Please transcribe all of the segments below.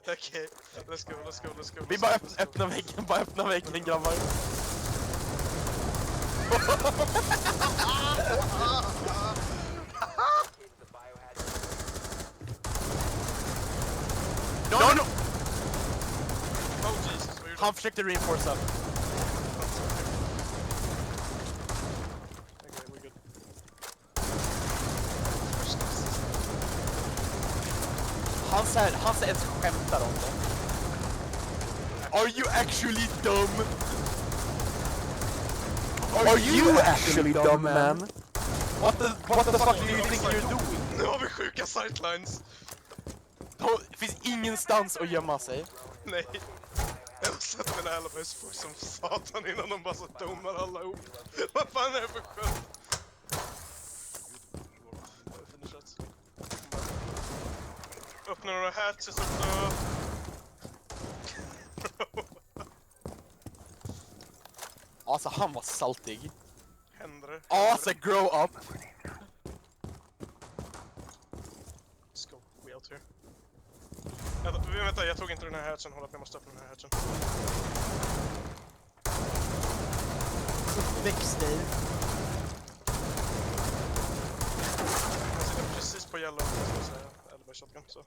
Okej, let's go. Vi bara öppna väggen grabbar. No! Oh Jesus, vad gjorde Han försökte reinforca. Okay, we're good. Han så ens skämtar om det. Are you actually dumb? Are you actually dumb, man? What the fuck do you think you're doing? Nu har vi sjuka sightlines. Det finns ingenstans att gömma sig. Nej. Jag har sett mina alibis få som satan innan de bara så domar alla ihop. Vad fan är det för skit? Öppna några hatches, öppna... Alltså han var saltig. Händer det? Alltså grow up. Let's go, we out here. Vänta, jag tog inte den här hatchen, hålla på, jag måste öppna den här hatchen. Uppväxt dig. Jag sitter precis på yellow, ska jag säga, eller bara shotgun, så.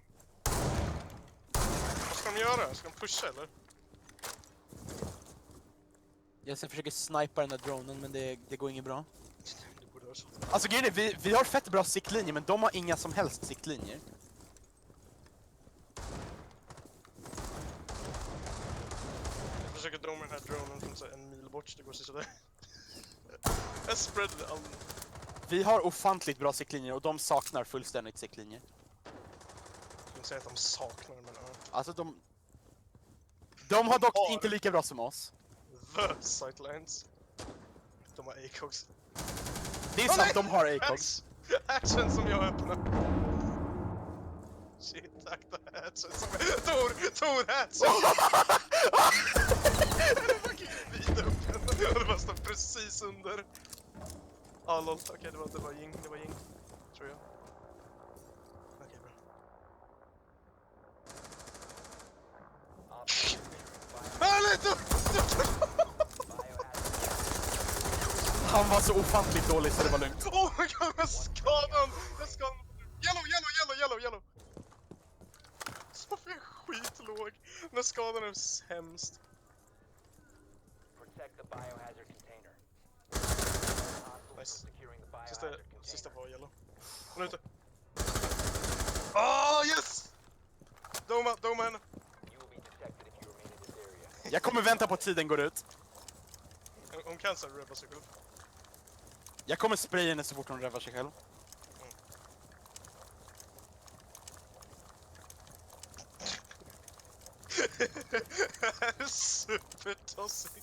Vad ska de göra? Ska de pusha eller? Jag ska försöka snipa den där dronen men det går inget bra. Det borde vara så. Alltså grejen är, vi har fett bra siktlinjer men de har inga som helst siktlinjer. Jag försöker dra med den här dronen från så här en mil bort, så det går sådär. Jag spreadade all... Vi har ofantligt bra siktlinjer och de saknar fullständigt siktlinjer. Jag skulle inte säga att de saknar, men Alltså de har dock inte lika bra som oss. the sightlines. De har ACOGs. Det är sant, de har ACOGs. Hatchen som jag öppnar. Shit, akta hatchen som Tor hatchen! Den är fucking vidöppen. Och det bara står precis under. Ah lol, okej, det var Ying, tror jag. Okej, bra. Han var så ofantligt dålig så det var lugnt. Oh my god, jag skadan! Yellow! Sofia är skitlåg. Den skadan är sämst. Nice. Sista var yellow. Hon är ute. Yes! Doma henne. Jag kommer vänta på att tiden går ut. Hon kan så röva sig själv. Jag kommer spraya henne så fort hon rövar sig själv. Supertoxic.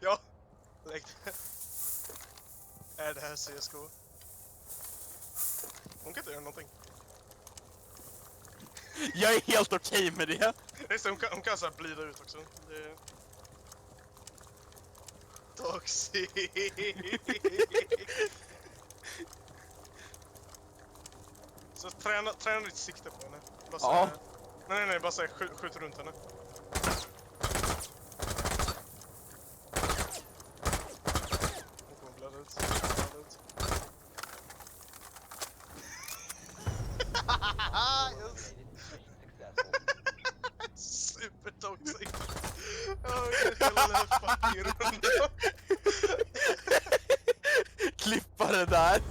Ja, lägg det. Är det här CSGO? Hon kan inte göra någonting. Jag är helt okej med det. Just det, hon kan så här blida ut också. Det är... Toxic. Så träna ditt sikte på henne. Bara så här, nej, bara säg skjut runt henne. Hon kommer blöda ut. Yes. Super toxic. Hela fucking rundan. Klippa det där.